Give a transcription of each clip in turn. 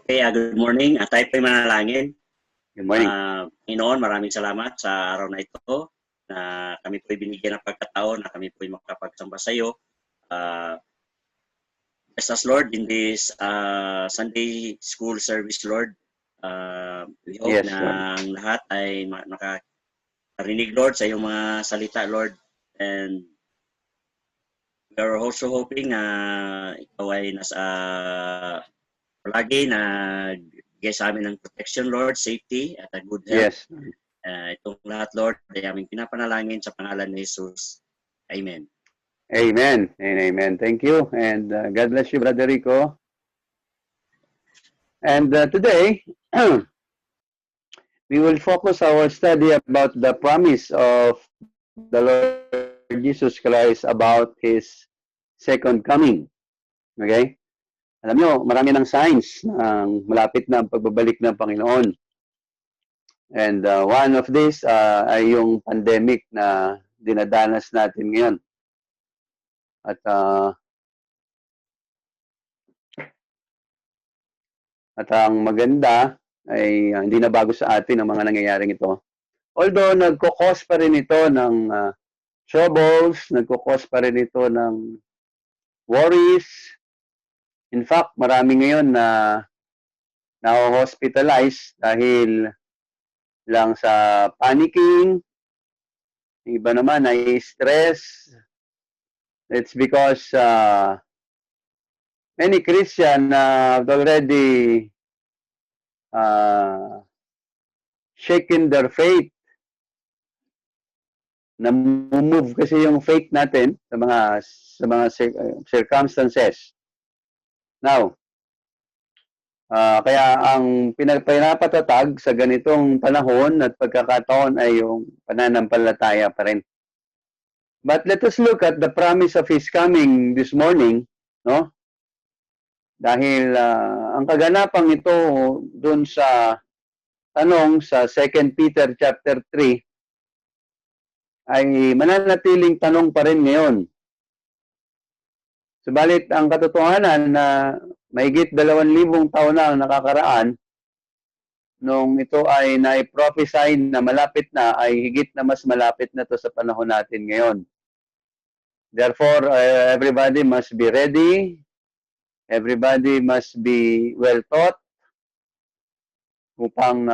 Okay, good morning. Tayo po'y manalangin. Good morning. Panginoon, maraming salamat sa araw na ito na kami po'y binigyan ng pagkataon na kami po'y makapagsamba sa iyo. Bless us, Lord, in this Sunday school service, Lord. We hope Yes, na Lord. ang lahat ay nakarinig, Lord, sa iyong mga salita, Lord. And we are also hoping na ikaw ay nasa palagi na bigay sa amin ng protection, Lord, safety, at a good health. Yes. Itong lahat, Lord, ay aming pinapanalangin sa pangalan ni Jesus. Amen. Amen and amen. Thank you. And God bless you, Brother Rico. And today, we will focus our study about the promise of the Lord Jesus Christ about His second coming. Okay? Alam nyo, marami ng signs ng malapit na ang pagbabalik ng Panginoon. And one of these ay yung pandemic na dinadanas natin ngayon. At ang maganda ay hindi na bago sa atin ang mga nangyayaring ito. Although nagkukos pa rin ito ng troubles, nagkukos pa rin ito ng worries. In fact, marami ngayon na na-hospitalize dahil lang sa panicking. Iba naman ay stress. It's because many Christians have already shaken their faith. Na-move kasi yung faith natin sa mga circumstances. Now, kaya ang pinapatatag sa ganitong panahon at pagkakataon ay yung pananampalataya pa rin. But let us look at the promise of His coming this morning, no? Dahil ang kaganapang ito doon sa tanong sa 2 Peter chapter 3 ay mananatiling tanong pa rin ngayon. Subalit ang katotohanan na mahigit 2,000 taon na ang nakakaraan nung ito ay na-prophesy na malapit na, ay higit na mas malapit na to sa panahon natin ngayon. Therefore, everybody must be ready. Everybody must be well taught upang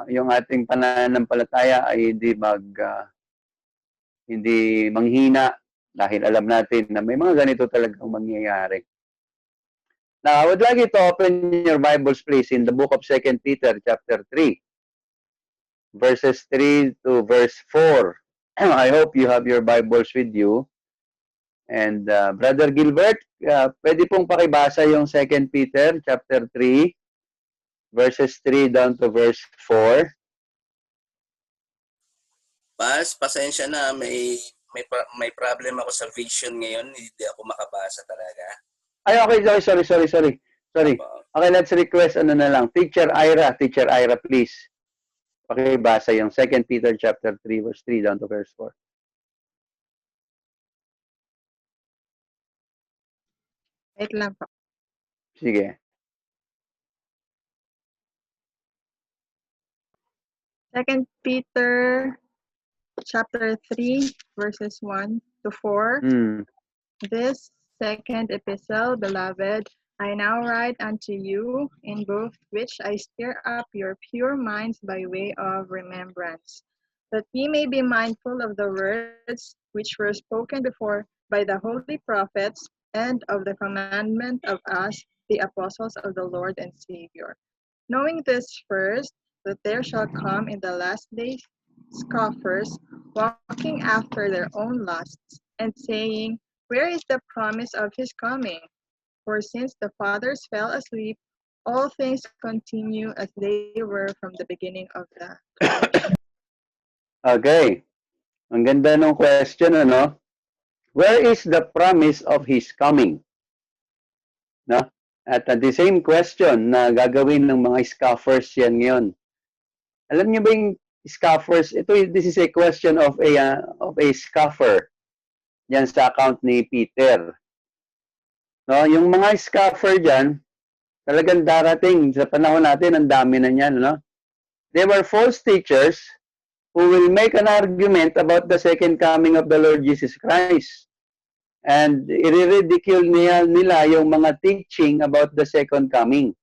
yung ating pananampalataya ay hindi manghina dahil alam natin na may mga ganito talagang mangyayari. Now, I would like you to open your Bibles, please, in the book of 2 Peter chapter 3, verses 3 to verse 4. I hope you have your Bibles with you. And Brother Gilbert, pwede pong pakibasa yung 2 Peter chapter 3, verses 3 down to verse 4. Pasensya na, may problem ako sa vision ngayon, hindi ako makabasa talaga. Ay, okay, sorry. Okay, let's request na lang. Teacher Ira, please. Pakibasa yung 2 Peter chapter 3, verse 3 down to verse 4. Wait lang po. Sige. 2 Peter chapter 3, verses 1 to 4. This second epistle, beloved, I now write unto you, in both which I stir up your pure minds by way of remembrance, that ye may be mindful of the words which were spoken before by the holy prophets, and of the commandment of us, the apostles of the Lord and Savior. Knowing this first, that there shall come in the last days scoffers, walking after their own lusts, and saying, Where is the promise of his coming? For since the fathers fell asleep, all things continue as they were from the beginning of the creation. Okay. Ang ganda ng question, ano? Where is the promise of His coming? No? At the same question na gagawin ng mga scoffers yan ngayon. Alam niyo ba yung scoffers? This is a question of a scoffer. Yan sa account ni Peter. No, yung mga scoffer diyan, Talagang darating sa panahon natin, ang dami na niyan, no? They were false teachers who will make an argument about the second coming of the Lord Jesus Christ. And i-ridicule nila yung mga teaching about the second coming.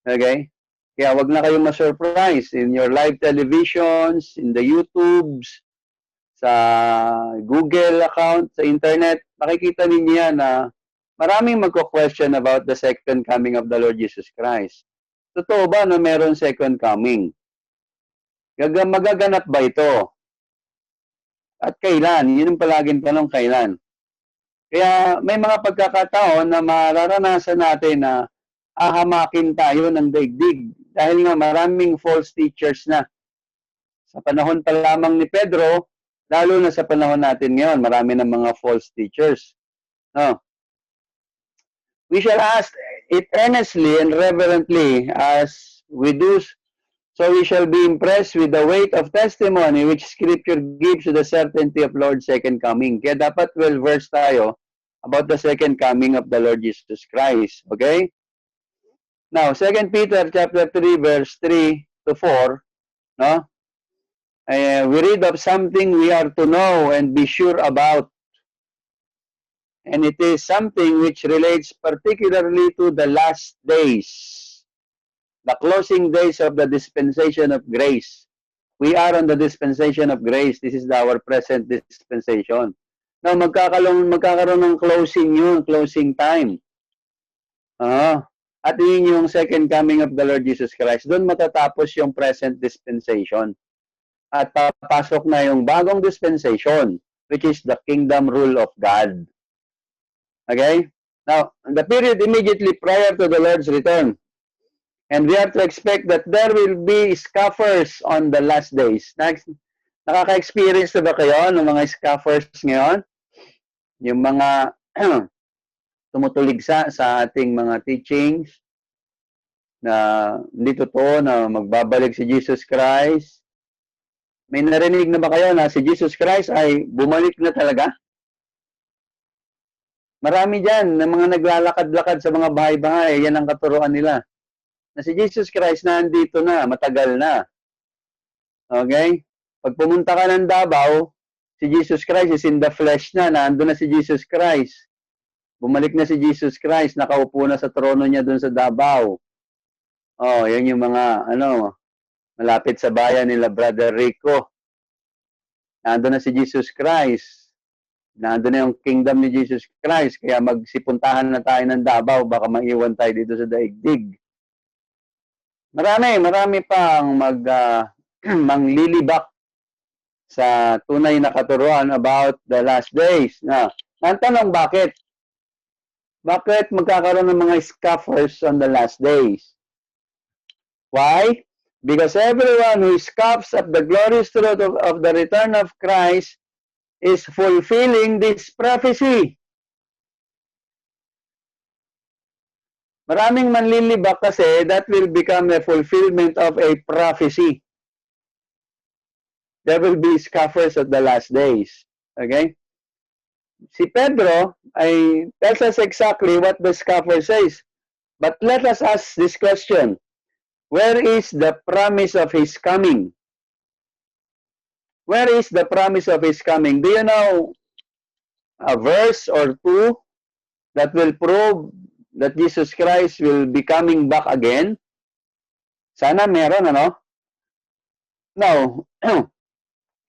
Okay? Kaya wag na kayong ma-surprise in your live televisions, in the YouTubes, sa Google account, sa internet. Makikita ninyo yan na maraming magko-question about the second coming of the Lord Jesus Christ. Totoo ba na meron second coming? Magaganap ba ito? At kailan? Yun ang palaging tanong, kailan? Kaya may mga pagkakataon na mararanasan natin na ahamakin tayo ng daigdig dahil nga maraming false teachers na. Sa panahon pa lamang ni Pedro, lalo na sa panahon natin ngayon, marami ng mga false teachers. No? We shall ask it earnestly and reverently as we do, so we shall be impressed with the weight of testimony which Scripture gives to the certainty of Lord's second coming. Kaya dapat well-versed tayo about the second coming of the Lord Jesus Christ. Okay? Now, 2 Peter chapter 3, verse 3 to 4, no? We read of something we are to know and be sure about. And it is something which relates particularly to the last days, the closing days of the dispensation of grace. We are on the dispensation of grace. This is our present dispensation. Now, magkakaroon ng closing yun, closing time. At yun yung second coming of the Lord Jesus Christ. Doon matatapos yung present dispensation. At papasok na yung bagong dispensation, which is the kingdom rule of God. Okay? Now, the period immediately prior to the Lord's return. And we are to expect that there will be scoffers on the last days. Nakaka-experience na ba kayo ng mga scoffers ngayon? Yung mga tumutuligsa sa ating mga teachings na hindi totoo na magbabalik si Jesus Christ. May narinig na ba kayo na si Jesus Christ ay bumalik na talaga? Marami dyan na mga naglalakad-lakad sa mga bahay-bahay, yan ang katuruan nila. Na si Jesus Christ na andito na, matagal na. Okay? Pag pumunta ka ng Davao, si Jesus Christ is in the flesh na, naando na si Jesus Christ. Bumalik na si Jesus Christ, nakaupo na sa trono niya doon sa Davao. Oh, yan yung mga, malapit sa bayan nila, Brother Rico. Naando na si Jesus Christ. Nandun na yung kingdom ni Jesus Christ, kaya magsipuntahan na tayo ng Davao, baka maiwan tayo dito sa daigdig. Marami pang manglilibak sa tunay na katuruan about the last days. Ang tanong, bakit? Bakit magkakaroon ng mga scoffers on the last days? Why? Because everyone who scoffs at the glorious truth of the return of Christ is fulfilling this prophecy. Maraming manlilibak kasi that will become a fulfillment of a prophecy. There will be scoffers at the last days. Okay? Si Pedro ay tells us exactly what the scoffer says. But let us ask this question. Where is the promise of his coming? Where is the promise of his coming? Do you know a verse or two that will prove that Jesus Christ will be coming back again? Sana meron, Now,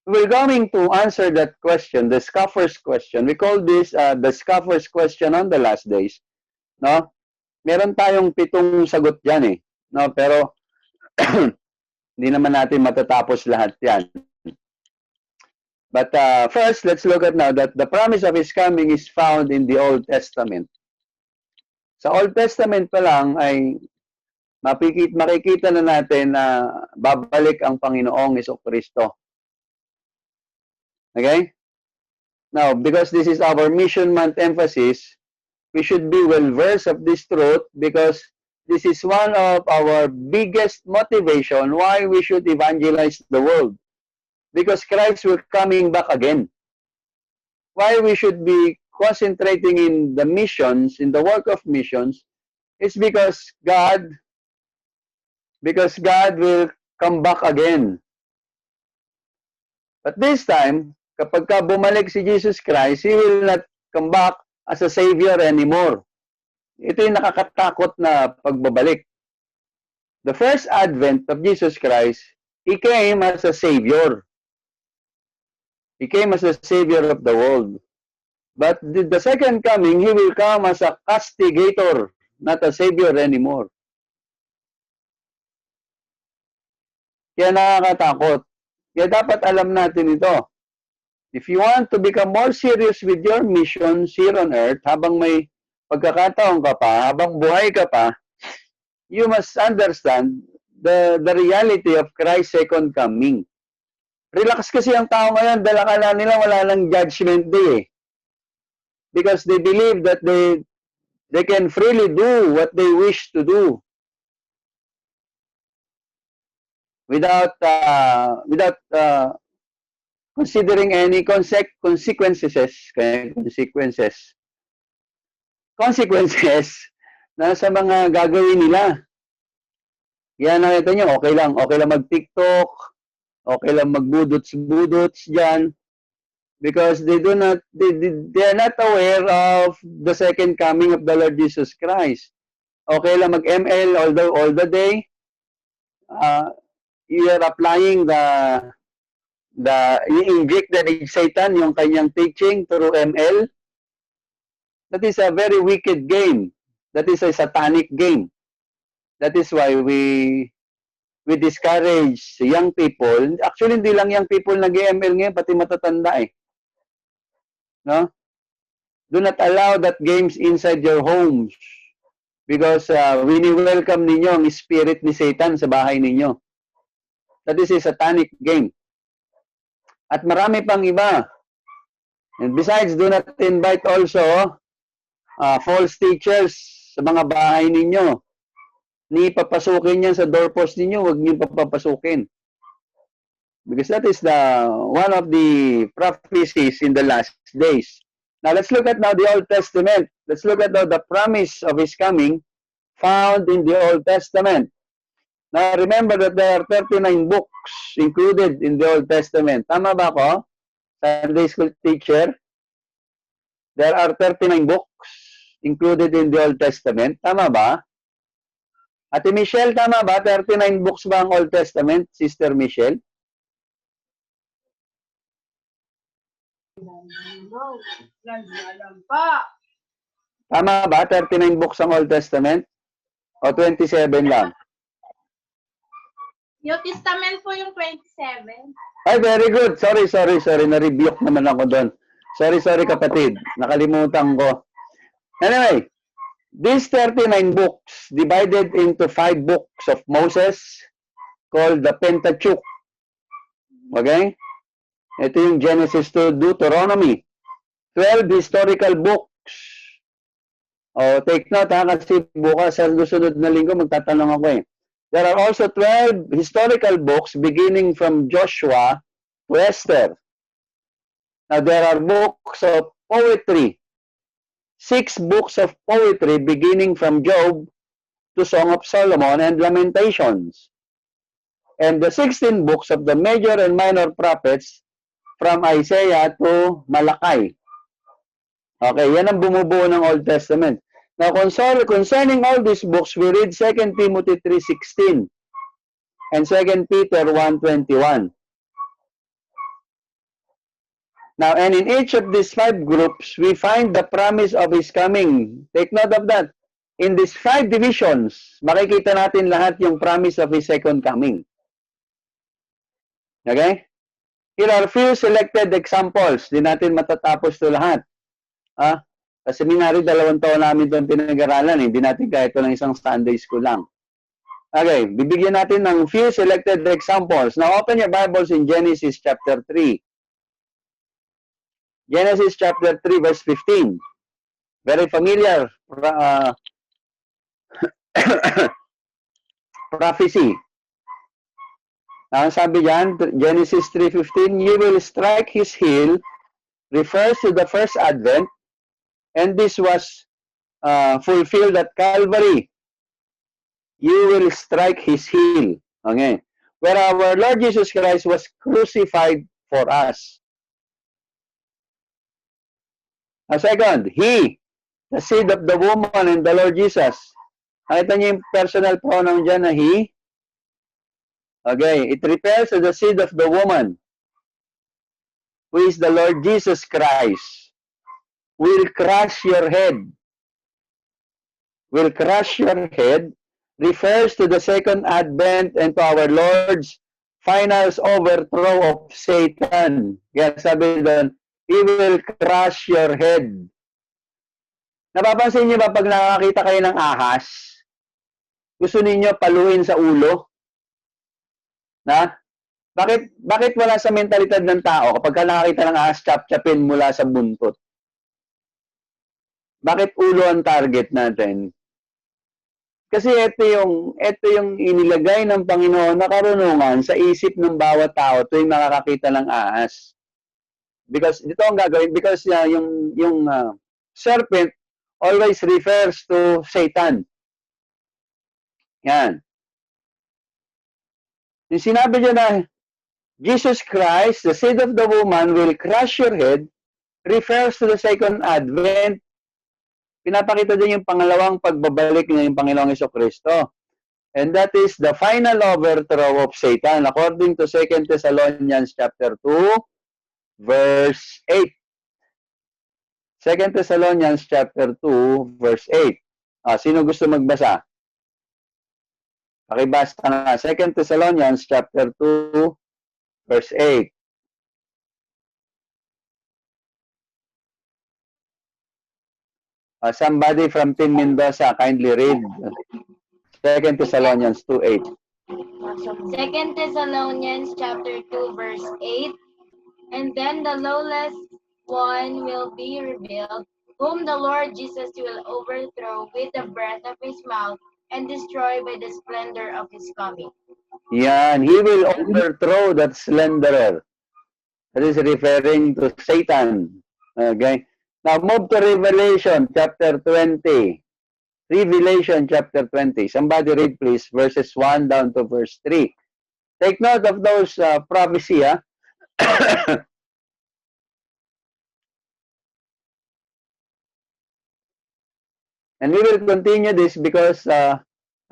we're going to answer that question, the scoffer's question. We call this the scoffer's question on the last days. No? Meron tayong 7 sagot dyan No? Pero, hindi naman natin matatapos lahat yan. But first, let's look at now that the promise of His coming is found in the Old Testament. Sa Old Testament pa lang ay makikita na natin na babalik ang Panginoong Jesucristo. Okay? Now, because this is our Mission Month emphasis, we should be well-versed of this truth because this is one of our biggest motivation why we should evangelize the world. Because Christ will coming back again. Why we should be concentrating in the missions, in the work of missions, It's because God will come back again. But this time, kapag ka bumalik si Jesus Christ, He will not come back as a Savior anymore. Ito yung nakakatakot na pagbabalik. The first advent of Jesus Christ, He came as a Savior. He came as a Savior of the world. But the second coming, He will come as a castigator, not a Savior anymore. Kaya nakakatakot. Kaya dapat alam natin ito. If you want to become more serious with your missions here on earth, habang may pagkakataon ka pa, habang buhay ka pa, you must understand the reality of Christ's second coming. Relax kasi ang tao ngayon dahil akala nila wala nang judgment day eh. Because they believe that they can freely do what they wish to do. Without considering any consequences na sa mga gagawin nila. Yan nakita nyo, okay lang mag-TikTok, okay lang magbudots dyan, because they are not aware of the second coming of the Lord Jesus Christ. Okay lang mag-ML all the day. You are applying i-inject ni Satan yung kanyang teaching through ML. That is a very wicked game. That is a satanic game. That is why we discourage young people. Actually, hindi lang young people nag-ML ngayon, pati matatanda eh. No? Do not allow that games inside your homes. Because wini-welcome ninyo ang spirit ni Satan sa bahay ninyo. That is a satanic game. At marami pang iba. And besides, do not invite also false teachers sa mga bahay ninyo. Ni papasukin yan sa doorpost ninyo, huwag niyo papapasukin. Because that is one of the prophecies in the last days. Now let's look at now the Old Testament. Let's look at now the promise of His coming found in the Old Testament. Now, remember that there are 39 books included in the Old Testament. Tama ba ako? Sunday school teacher? There are 39 books included in the Old Testament. Tama ba? Ate Michelle, tama ba? 39 books ba ang Old Testament, Sister Michelle? Tama ba? 39 books ang Old Testament? O 27 lang? New Testament po yung 27. Ay, very good. Sorry. Na-rebuke naman ako doon. Sorry, kapatid. Nakalimutan ko. Anyway, these 39 books divided into 5 books of Moses called the Pentateuch. Okay? Ito yung Genesis to Deuteronomy. 12 historical books. Take note ha, kasi bukas sa susunod na linggo magtatanong ako eh. There are also 12 historical books beginning from Joshua to Esther. Now, there are books of poetry. 6 books of poetry beginning from Job to Song of Solomon and Lamentations. And the 16 books of the major and minor prophets from Isaiah to Malachi. Okay, yan ang bumubuo ng Old Testament. Now, concerning all these books, we read 2 Timothy 3:16 and 2 Peter 1:21. Now, and in each of these 5 groups, we find the promise of His coming. Take note of that. In these 5 divisions, makikita natin lahat yung promise of His second coming. Okay? Here are few selected examples. Di natin matatapos ito lahat. Sa seminary, 2 taon namin itong pinag-aralan. Hindi natin kaya ito lang isang Sunday school lang. Okay, bibigyan natin ng few selected examples. Now, open your Bibles in Genesis chapter 3. Genesis chapter 3, verse 15. Very familiar prophecy. Ang sabi diyan, Genesis 3:15, "You will strike his heel," refers to the first advent, and this was fulfilled at Calvary, you will strike his heel. Okay. Where our Lord Jesus Christ was crucified for us. Second, he, the seed of the woman and the Lord Jesus. Nakita niyo yung personal pronoun dyan na he? Okay, it refers to the seed of the woman, who is the Lord Jesus Christ, will crush your head. Will crush your head refers to the second advent and to our Lord's final overthrow of Satan. Kaya sabi doon, he will crush your head. Napapansin niyo ba pag nakakita kayo ng ahas, gusto ninyo paluin sa ulo? Na? Bakit wala sa mentalidad ng tao kapag nakakita ng ahas, chap-chapin mula sa buntot? Bakit ulo ang target natin? Kasi ito yung inilagay ng Panginoon na karunungan sa isip ng bawat tao tuwing nakakakita ng ahas. Because dito ang gagawin, because yung serpent always refers to Satan. Yan. Yung sinabi niya na Jesus Christ, the seed of the woman, will crush your head, refers to the second advent. Pinapakita din yung pangalawang pagbabalik ng Panginoong Jesucristo. And that is the final overthrow of Satan according to 2 Thessalonians chapter 2, verse 8. 2 Thessalonians chapter 2, verse 8. Sino gusto magbasa? Pakibasa na. 2 Thessalonians chapter 2, verse 8. Somebody from Team Mendoza, kindly read 2 Thessalonians 2:8. 2 Thessalonians chapter 2 verse 8. And then the lawless one will be revealed, whom the Lord Jesus will overthrow with the breath of his mouth and destroy by the splendor of his coming. Yan, he will overthrow that slanderer. That is referring to Satan. Okay? Now, move to Revelation chapter 20. Revelation chapter 20. Somebody read, please, verses 1 down to verse 3. Take note of those prophecy, ha? And we will continue this because ang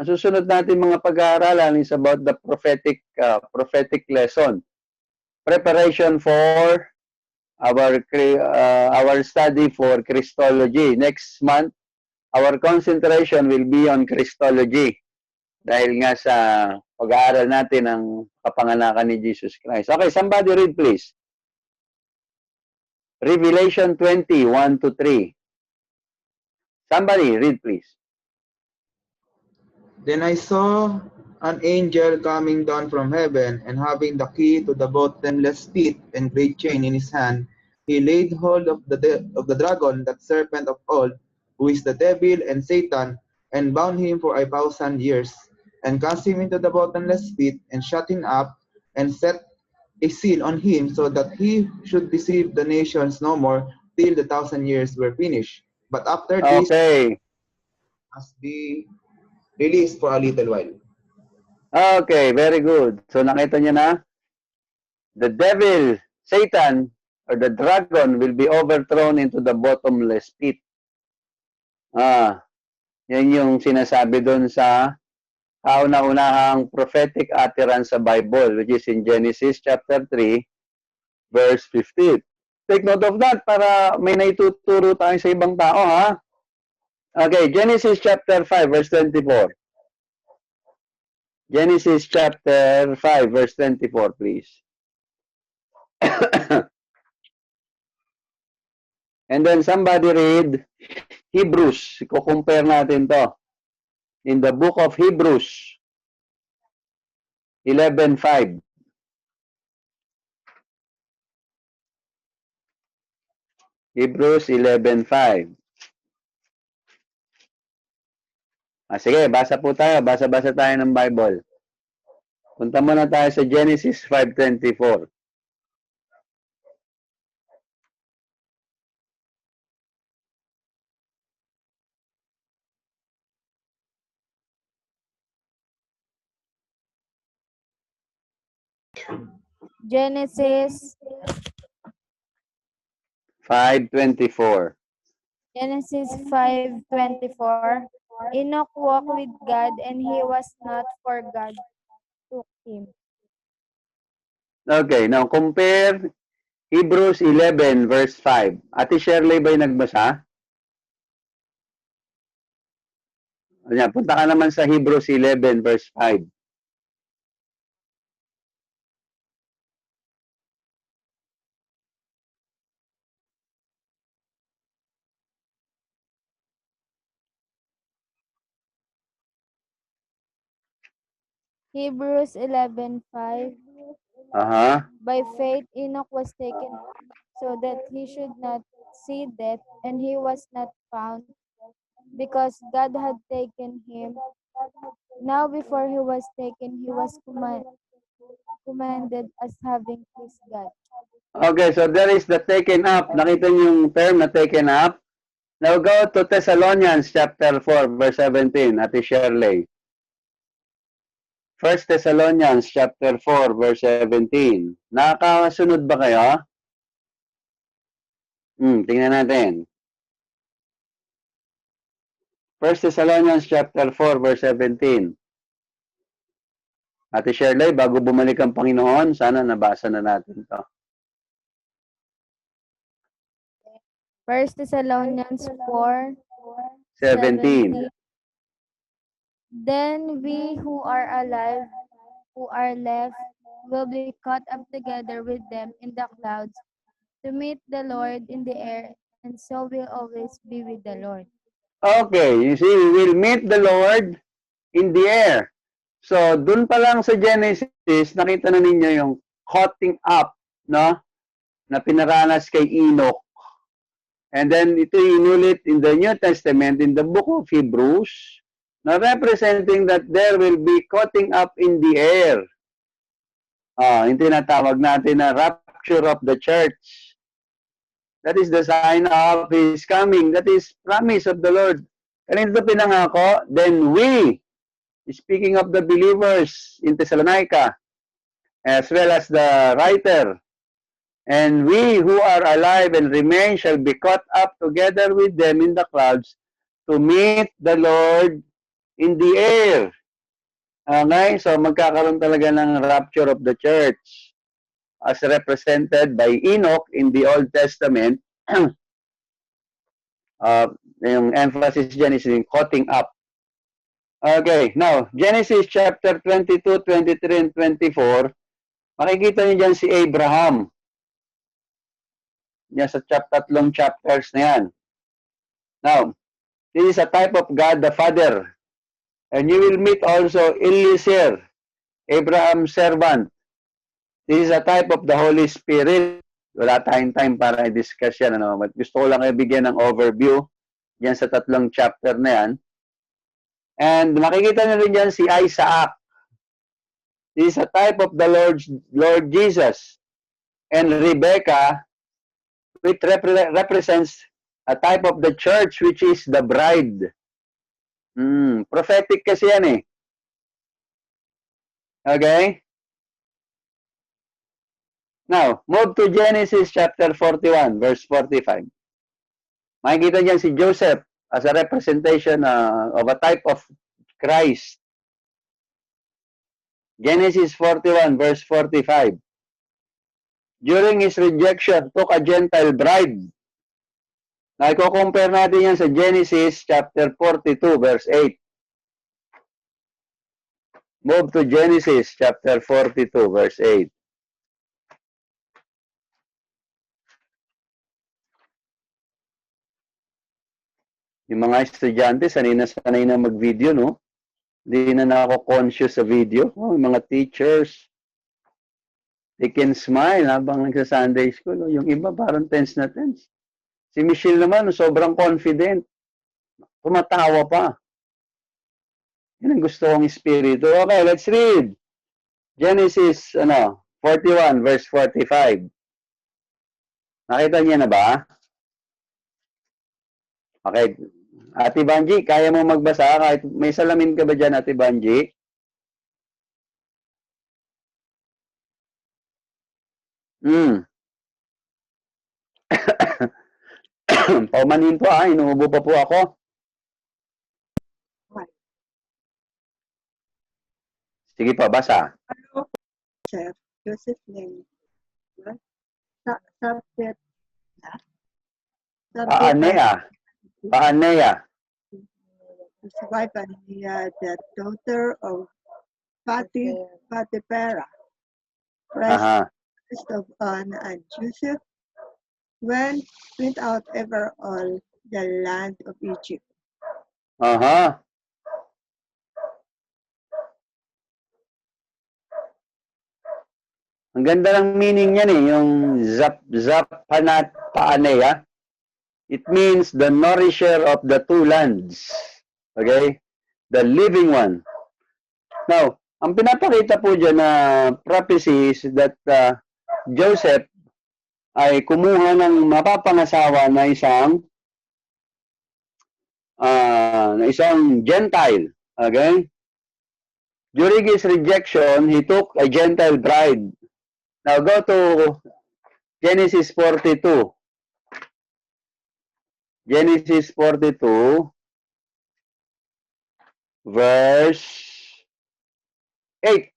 susunod natin mga pag-aaralan is about the prophetic lesson. Preparation for our study for Christology. Next month, our concentration will be on Christology. Dahil nga sa pag-aaral natin ng kapanganakan ni Jesus Christ. Okay, somebody read please. Revelation 20, 1 to 3. Somebody read please. Then I saw an angel coming down from heaven, and having the key to the bottomless pit and great chain in his hand, he laid hold of the dragon, that serpent of old, who is the devil and Satan, and bound him for 1,000 years, and cast him into the bottomless pit, and shut him up, and set a seal on him, so that he should deceive the nations no more, till the 1,000 years were finished. But after this, Okay. must be released for a little while. Okay, very good. So nakita niyo na, the devil, Satan, or the dragon will be overthrown into the bottomless pit. Yan yung sinasabi doon sa kauna-unahang prophetic utterance sa Bible, which is in Genesis chapter 3, verse 15. Take note of that para may naituturo tayo sa ibang tao, ha? Okay, Genesis chapter 5, verse 24. Genesis chapter 5, verse 24, please. And then somebody read Hebrews. Iko-compare natin to. In the book of Hebrews 11:5. Hebrews 11:5. Sige, basa po tayo. Basa-basa tayo ng Bible. Punta muna tayo sa Genesis 5:24. Genesis 5:24. Genesis 5:24. Enoch walked with God, and he was not, for God took him. Okay, now compare Hebrews 11 verse 5. Ate Shirley ba yung nagbasa? Ayan, punta ka naman sa Hebrews 11 verse 5. Hebrews 11:5. Aha. By faith Enoch was taken so that he should not see death, and he was not found, because God had taken him. Now before he was taken, he was commended as having pleased God. Okay, so there is the taken up. Nakita niyo yung term na taken up? Now go to Thessalonians chapter 4 verse 17. Ate Shirley. 1 Thessalonians chapter 4 verse 17. Nakakasunod ba kayo? Tingnan natin. 1 Thessalonians chapter 4 verse 17. Ate Shirley, bago bumalik ang Panginoon, sana nabasa na natin to. 1 Thessalonians 4:17. 17. Then we who are alive, who are left, will be caught up together with them in the clouds to meet the Lord in the air, and so will always be with the Lord. Okay, you see, we will meet the Lord in the air. So, dun pa lang sa Genesis, nakita na ninyo yung cutting up, no? Na pinaranas kay Enoch. And then, ito inulit in the New Testament, in the book of Hebrews, na representing that there will be cutting up in the air. Yung tinatawag natin na rapture of the church. That is the sign of His coming. That is promise of the Lord. Kanina ito pinangako, then we, speaking of the believers in Thessalonica, as well as the writer, and we who are alive and remain shall be caught up together with them in the clouds to meet the Lord in the air. Okay? So, magkakaroon talaga ng rapture of the church as represented by Enoch in the Old Testament. Yung emphasis dyan is in cutting up. Okay, now, Genesis chapter 22, 23, and 24, makikita niyo dyan si Abraham. Yan sa tatlong chapters na yan. Now, this is a type of God the Father. And you will meet also Eliezer, Abraham's servant. This is a type of the Holy Spirit. Wala tayong time para i-discuss yan. Ano? Gusto ko lang ibigyan ng overview yan sa tatlong chapter na yan. And makikita niyo rin yan si Isaac. This is a type of the Lord Jesus. And Rebecca, which represents a type of the church, which is the bride. Prophetic kasi yan eh. Okay? Now, move to Genesis chapter 41, verse 45. Makikita niyan si Joseph as a representation of a type of Christ. Genesis 41, verse 45. During his rejection, took a Gentile bride. Na i-compare natin yan sa Genesis chapter 42, verse 8. Move to Genesis chapter 42, verse 8. Yung mga estudyante, sanay na mag-video, no? Hindi na ako conscious sa video. Yung mga teachers, they can smile habang nagsa-Sunday school. Yung iba parang tense na tense. Si Michelle naman, sobrang confident. Tumatawa pa. Yan ang gusto kong espiritu. Okay, let's read. Genesis 41, verse 45. Nakita niya na ba? Okay. Ate Banji, kaya mo magbasa? Kahit may salamin ka ba dyan, Ate Banji? Mm. Paumanin po inuubo pa po ako. Sige pa, basa. Joseph, Joseph name. What? Subject. Paanea. His wife Anania, the daughter of Potipharah, rest of On and Joseph went out over all the land of Egypt. Ang ganda ng meaning niyan yung Zaphanat Paanea. It means the nourisher of the two lands. Okay? The living one. Now, ang pinapakita po dyan na prophecy is that Joseph ay kumuha ng mapapangasawa na isang Gentile. Okay? During his rejection, he took a Gentile bride. Now, go to Genesis 42. Genesis 42, verse 8.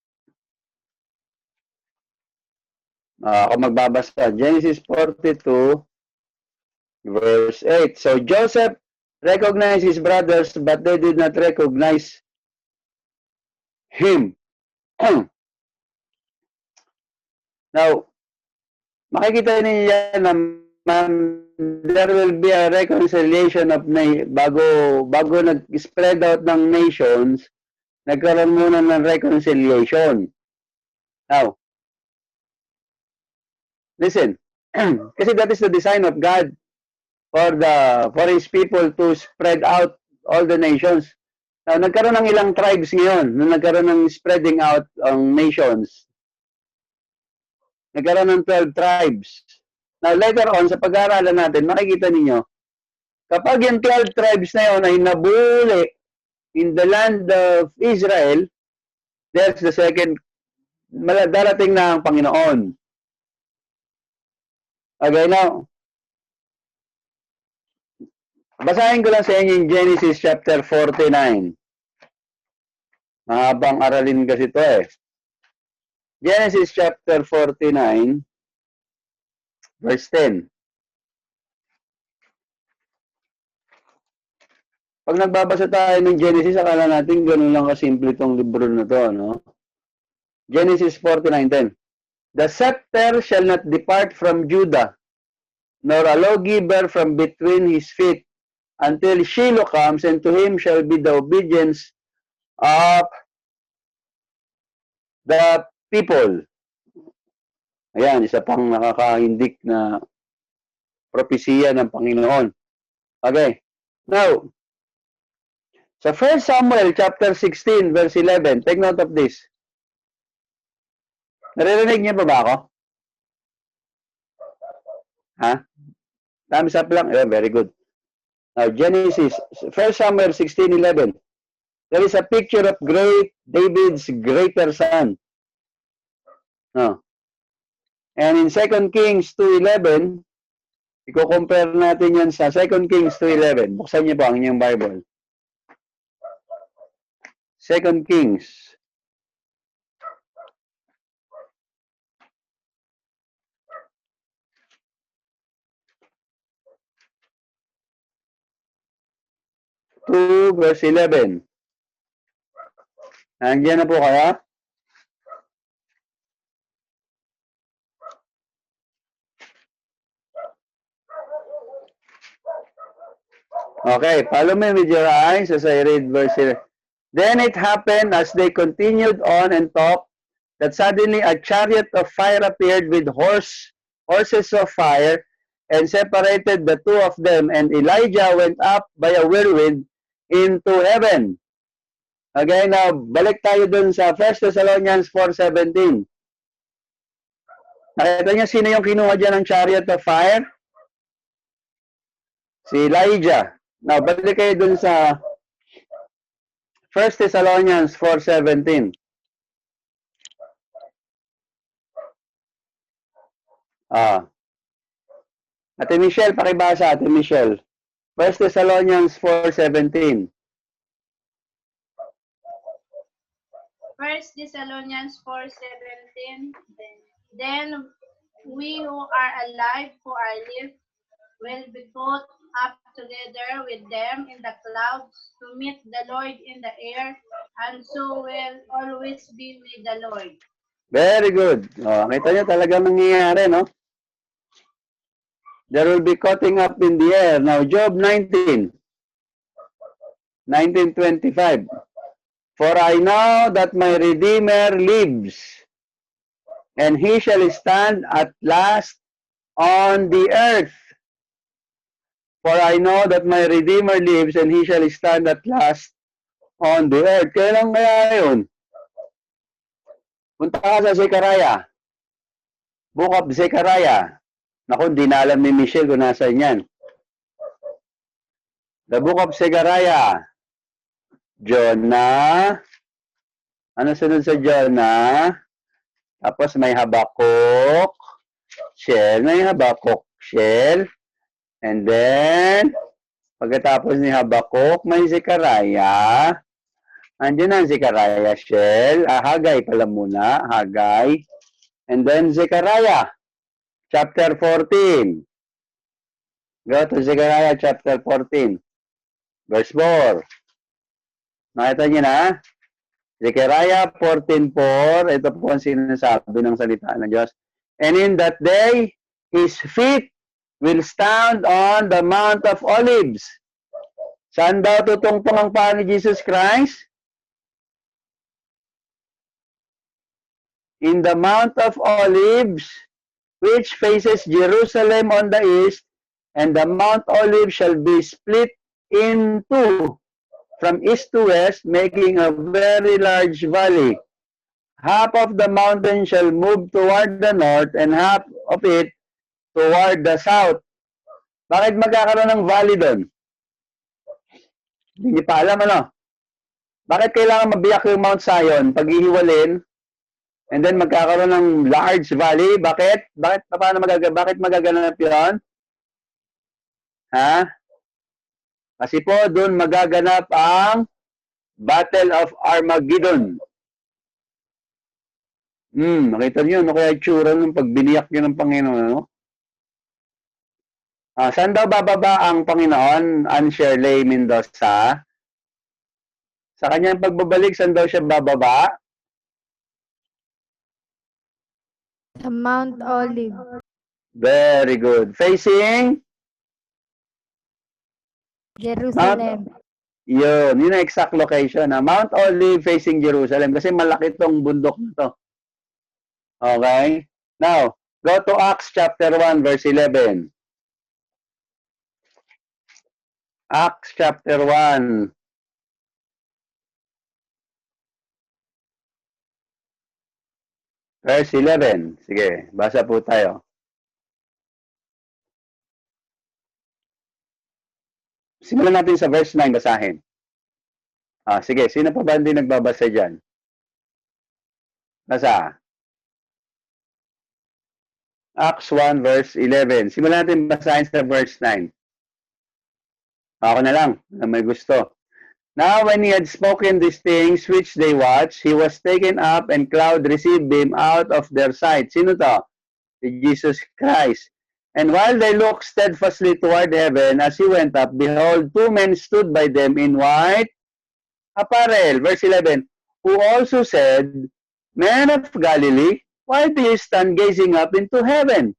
Ako magbabasa. Genesis 42, verse 8. So Joseph recognized his brothers, but they did not recognize him. Now, makikita niya na there will be a reconciliation of bago nag-spread out ng nations, nagkaroon muna ng reconciliation. Now, listen, kasi that is the design of God for His people to spread out all the nations. Now, nagkaroon ng ilang tribes ngayon, nagkaroon ng spreading out ang nations. Nagkaroon ng 12 tribes. Now, later on, sa pag-aaralan natin, makikita ninyo, kapag yung 12 tribes na yun ay nabuli in the land of Israel, there's the second, darating na ang Panginoon. Okay, now, basahin ko lang sa inyo yung Genesis chapter 49. Mahabang aralin kasi ito Genesis chapter 49, verse 10. Pag nagbabasa tayo ng Genesis, akala natin ganun lang kasimple itong libro na to, no? Genesis 49:10. The scepter shall not depart from Judah, nor a lawgiver from between his feet, until Shiloh comes, and to him shall be the obedience of the people. Ayan, isa pang nakakahindik na propesiya ng Panginoon. Okay. Now, sa 1 Samuel chapter 16 verse 11, take note of this. Naririnig niyo ba ako? Ha? Thumbs up lang. Yeah, very good. Now, Genesis, 1 Samuel 16:11. There is a picture of David's greater son. No. And in 2 Kings 2:11, i-compare natin yan sa 2 Kings 2:11. Buksan niyo po ang inyong Bible. 2 Kings. Verse 11. Nandiyan na po kaya? Okay, follow me with your eyes as I read verse 11. Then it happened as they continued on and talked that suddenly a chariot of fire appeared with horses of fire and separated the two of them, and Elijah went up by a whirlwind into heaven. Okay, now balik tayo dun sa 1 Thessalonians 4:17. Nakita niyo sino yung kinuha dyan ng chariot of fire? Si Elijah. Now, balik kayo dun sa 1 Thessalonians 4:17. Ate Michelle, pakibasa, Ate Michelle. 1 Thessalonians 4:17. 1 Thessalonians 4:17. Then we who are alive, who are lived, will be caught up together with them in the clouds to meet the Lord in the air, and so will always be with the Lord. Very good. Kita nyo talaga mangyayari, no? There will be cutting up in the air. Now, Job 19:25. For I know that my Redeemer lives, and he shall stand at last on the earth. For I know that my Redeemer lives, and he shall stand at last on the earth. Kailan kaya yun? Punta ka sa Zechariah. Book of Zechariah. Naku, hindi na alam ni Michelle kung nasaan yan. The Book of Zechariah. Jonah. Ano sunod sa Jonah? Tapos may Habakkuk. Shell. May Habakkuk. Shell. And then, pagkatapos ni Habakkuk, may Zechariah. Andiyan ang Zechariah. Shell. Hagay pala muna. Hagay. And then Zechariah. Chapter 14. Go to Zechariah chapter 14. Verse 4. Nakita niyo na? Zechariah 14:4. Ito po ang sinasabi ng salita ng Diyos. And in that day, his feet will stand on the Mount of Olives. Saan daw tutungtong ang paa ni Jesus Christ? In the Mount of Olives, which faces Jerusalem on the east, and the Mount Olive shall be split in two from east to west, making a very large valley. Half of the mountain shall move toward the north, and half of it toward the south. Bakit magkakaroon ng valley doon? Hindi pa alam, ano? Bakit kailangan mabiyak yung Mount Zion pag ihiwalin? And then magkakaroon ng large valley. Bakit? Bakit magaganap yun? Ha? Kasi po, doon magaganap ang Battle of Armageddon. Nakita niyo, ano kaya itsura ng pagbiniyak niyo ng Panginoon, ano? Saan daw bababa ang Panginoon? Ann Shirley Mendoza. Sa kanyang pagbabalik, saan daw siya bababa? Sa Mount Olive. Very good. Facing? Jerusalem. Yun ang exact location. Mount Olive facing Jerusalem kasi malaki tong bundok na to. Okay? Now, go to Acts chapter 1 verse 11. Acts chapter 1. Verse 11. Sige, basa po tayo. Simulan natin sa verse 9, basahin. Sige, sino pa ba hindi nagbabasa dyan? Basa. Acts 1 verse 11. Simulan natin basahin sa verse 9. Ako na lang, na may gusto. Now when he had spoken these things which they watched, he was taken up, and cloud received him out of their sight. Sino to? Si Jesus Christ. And while they looked steadfastly toward heaven, as he went up, behold, two men stood by them in white apparel. Verse 11. Who also said, Men of Galilee, why do you stand gazing up into heaven?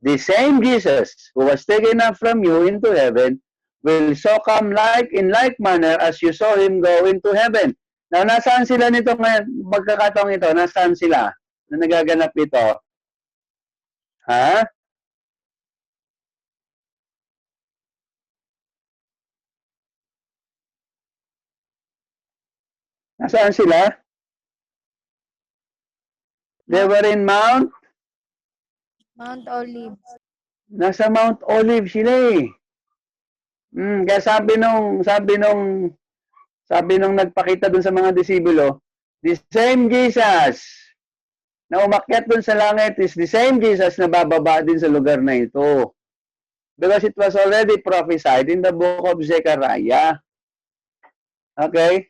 The same Jesus who was taken up from you into heaven will so come in like manner as you saw him go into heaven. Now, nasaan sila nito ngayon? Magkakataong ito, nasaan sila? Na nagaganap ito? Ha? Nasaan sila? They were in Mount Olive. Nasa Mount Olive sila eh. Kaya sabi nung nagpakita dun sa mga disipulo, the same Jesus na umakyat dun sa langit is the same Jesus na bababa din sa lugar na ito. Because it was already prophesied in the book of Zechariah. Okay?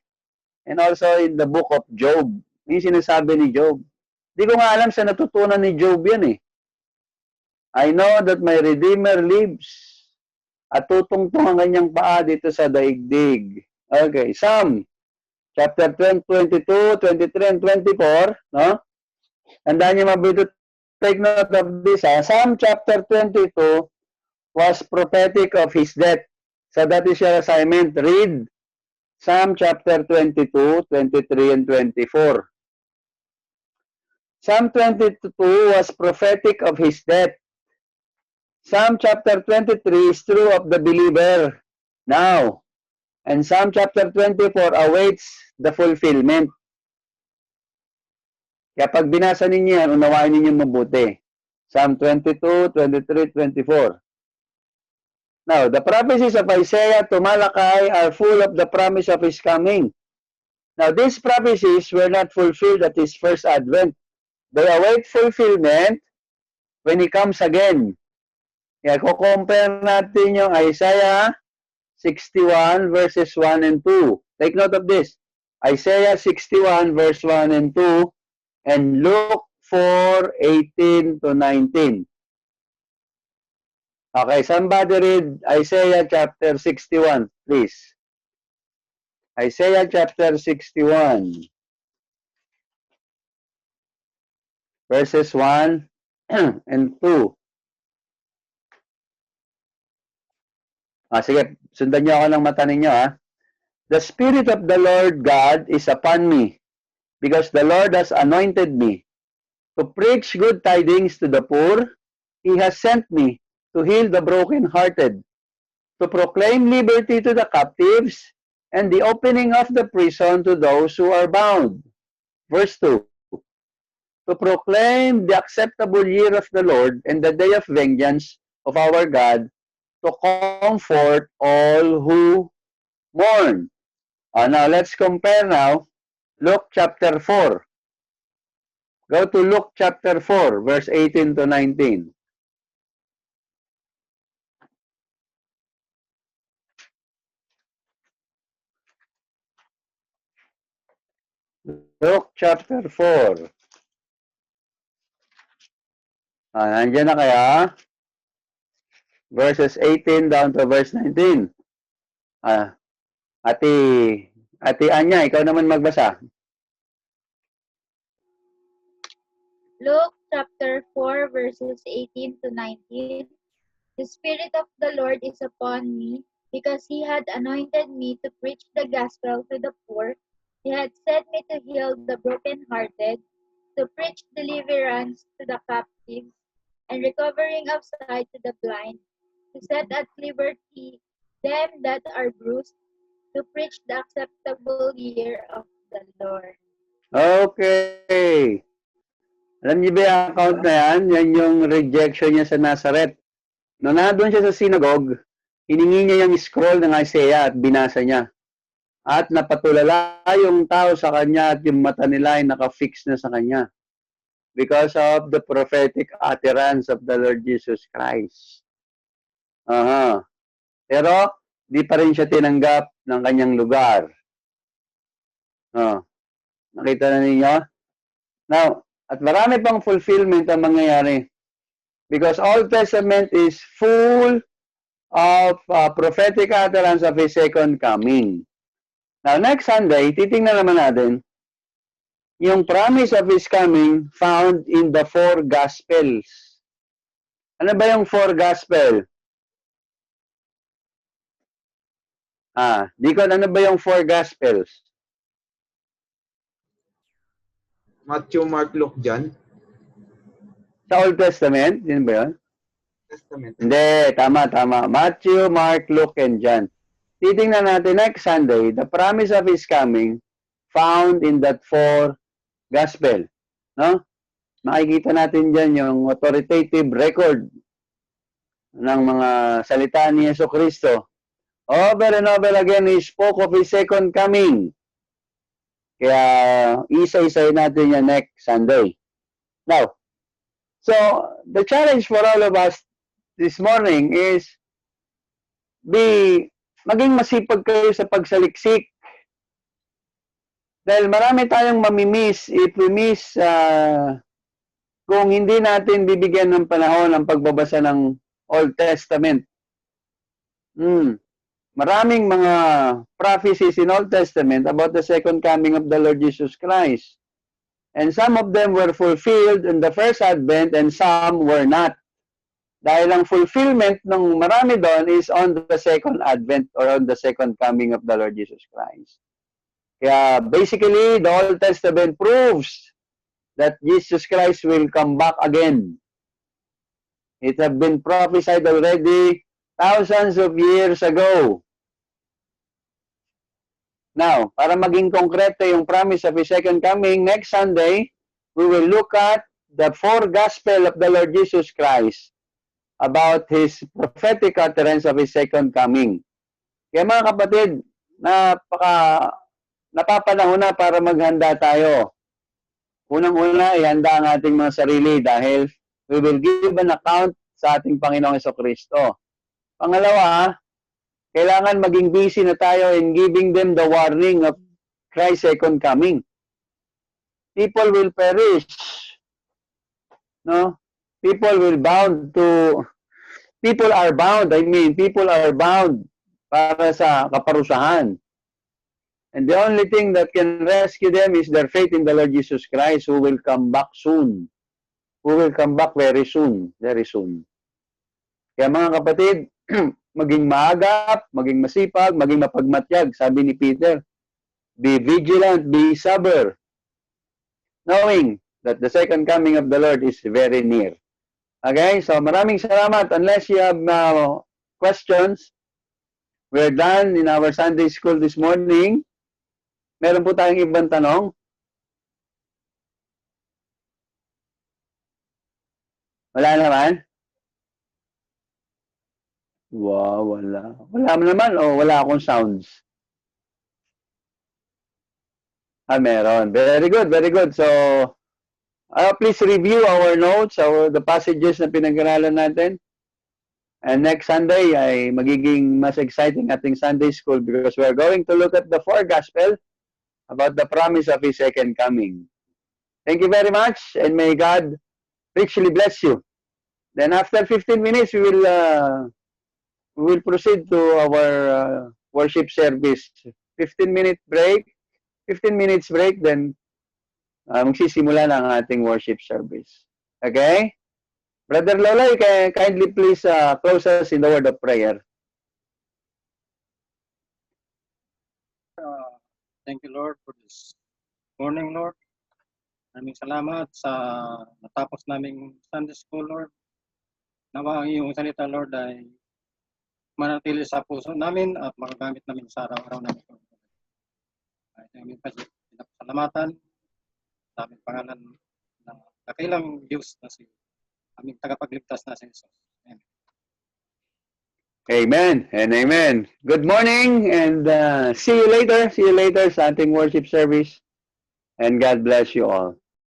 And also in the book of Job. Yung sinasabi ni Job. Di ko nga alam sa natutunan ni Job yan eh. I know that my Redeemer lives. At tutungtong ang kanyang paa dito sa daigdig. Okay, Psalm chapter 22, 23, and 24, no? Tandaan niyo mabuti, take note of this. Psalm chapter 22 was prophetic of his death. So that is your assignment. Read Psalm chapter 22, 23, and 24. Psalm 22 was prophetic of his death. Psalm chapter 23 is true of the believer now. And Psalm chapter 24 awaits the fulfillment. Kaya pag binasa ninyo yan, unawain ninyo mabuti. Psalm 22, 23, 24. Now, the prophecies of Isaiah to Malachi are full of the promise of his coming. Now, these prophecies were not fulfilled at his first advent. They await fulfillment when he comes again. Kaya kukompare natin yung Isaiah 61 verses 1 and 2. Take note of this. Isaiah 61 verse 1 and 2 and Luke 4, 18 to 19. Okay, somebody read Isaiah chapter 61, please. Isaiah chapter 61 verses 1 and 2. Sige, sundan niyo ako ng mata ninyo, ha. The Spirit of the Lord God is upon me, because the Lord has anointed me to preach good tidings to the poor. He has sent me to heal the brokenhearted, to proclaim liberty to the captives, and the opening of the prison to those who are bound. Verse 2. To proclaim the acceptable year of the Lord and the day of vengeance of our God, to comfort all who mourn. Now, let's compare now Luke chapter 4. Go to Luke chapter 4, verse 18 to 19. Luke chapter 4. Nandiyan na kaya? Verses 18 down to verse 19. Ate Anya, ikaw naman magbasa. Luke chapter 4 verses 18 to 19. The Spirit of the Lord is upon me, because he had anointed me to preach the gospel to the poor. He had sent me to heal the brokenhearted, to preach deliverance to the captives, and recovering of sight to the blind, to set at liberty them that are bruised, to preach the acceptable year of the Lord. Okay. Alam niyo ba yung account na yan? Yan yung rejection niya sa Nazareth. Nung nandun siya sa synagogue, hiningi niya yung scroll ng Isaiah at binasa niya. At napatulala yung tao sa kanya at yung mata nila ay nakafix na sa kanya. Because of the prophetic utterance of the Lord Jesus Christ. Pero, di pa rin siya tinanggap ng kanyang lugar. Nakita na ninyo? Now, at marami pang fulfillment ang mangyayari. Because Old Testament is full of prophetic utterance of His second coming. Now, next Sunday, titingnan naman natin yung promise of His coming found in the four Gospels. Ano ba yung four Gospel? Deacon, ano ba yung four Gospels? Matthew, Mark, Luke, John. Sa Old Testament? Yun ba yun? Testament. Hindi, tama. Matthew, Mark, Luke, and John. Titingnan natin next Sunday, the promise of His coming found in that four Gospel. No? Makikita natin dyan yung authoritative record ng mga salita ni Jesucristo. Over and over again, He spoke of His second coming. Kaya, isa-isay natin yan next Sunday. Now, so the challenge for all of us this morning is maging masipag kayo sa pagsaliksik. Dahil marami tayong mamimiss if we miss kung hindi natin bibigyan ng panahon ang pagbabasa ng Old Testament. Maraming mga prophecies in Old Testament about the second coming of the Lord Jesus Christ. And some of them were fulfilled in the first advent and some were not. Dahil ang fulfillment ng marami doon is on the second advent or on the second coming of the Lord Jesus Christ. Kaya basically, the Old Testament proves that Jesus Christ will come back again. It have been prophesied already thousands of years ago. Now, para maging konkreto yung promise of His second coming, next Sunday, we will look at the 4 Gospel of the Lord Jesus Christ about His prophetic utterance of His second coming. Kaya mga kapatid, napapanahon na para maghanda tayo. Unang-una, ihanda ang ating mga sarili dahil we will give an account sa ating Panginoong Jesucristo. Pangalawa, kailangan maging busy na tayo in giving them the warning of Christ's second coming. People will perish. No? People are bound para sa kaparusahan. And the only thing that can rescue them is their faith in the Lord Jesus Christ, who will come back soon. Who will come back very soon. Very soon. Kaya mga kapatid, maging maagap, maging masipag, maging mapagmatyag, sabi ni Peter. Be vigilant, be sober, knowing that the second coming of the Lord is very near. Okay, so maraming salamat. Unless you have questions, we're done in our Sunday school this morning. Meron po tayong ibang tanong? Wala naman? Wow, wala. Wala naman o wala akong sounds? Meron. Very good, very good. So, please review our notes, the passages na pinag-aralan natin. And next Sunday ay magiging mas exciting ating Sunday school because we're going to look at the 4 Gospel about the promise of His second coming. Thank you very much and may God richly bless you. Then after 15 minutes, we will proceed to our worship service. 15 minutes break, then magsisimula na ang ating worship service. Okay? Brother Lola, you can kindly please close us in the word of prayer. Thank you, Lord, for this morning, Lord. Maraming salamat sa natapos naming Sunday School, Lord. Nawa ang iyong salita, Lord, ay manatili sa puso namin at magagamit namin sa araw-araw namin. Ay namin pasalamatan sa aming pangalan ng kakilang Diyos na si aming tagapagligtas na si Jesus. Amen. Amen and amen. Good morning and see you later. See you later sa ating worship service. And God bless you all.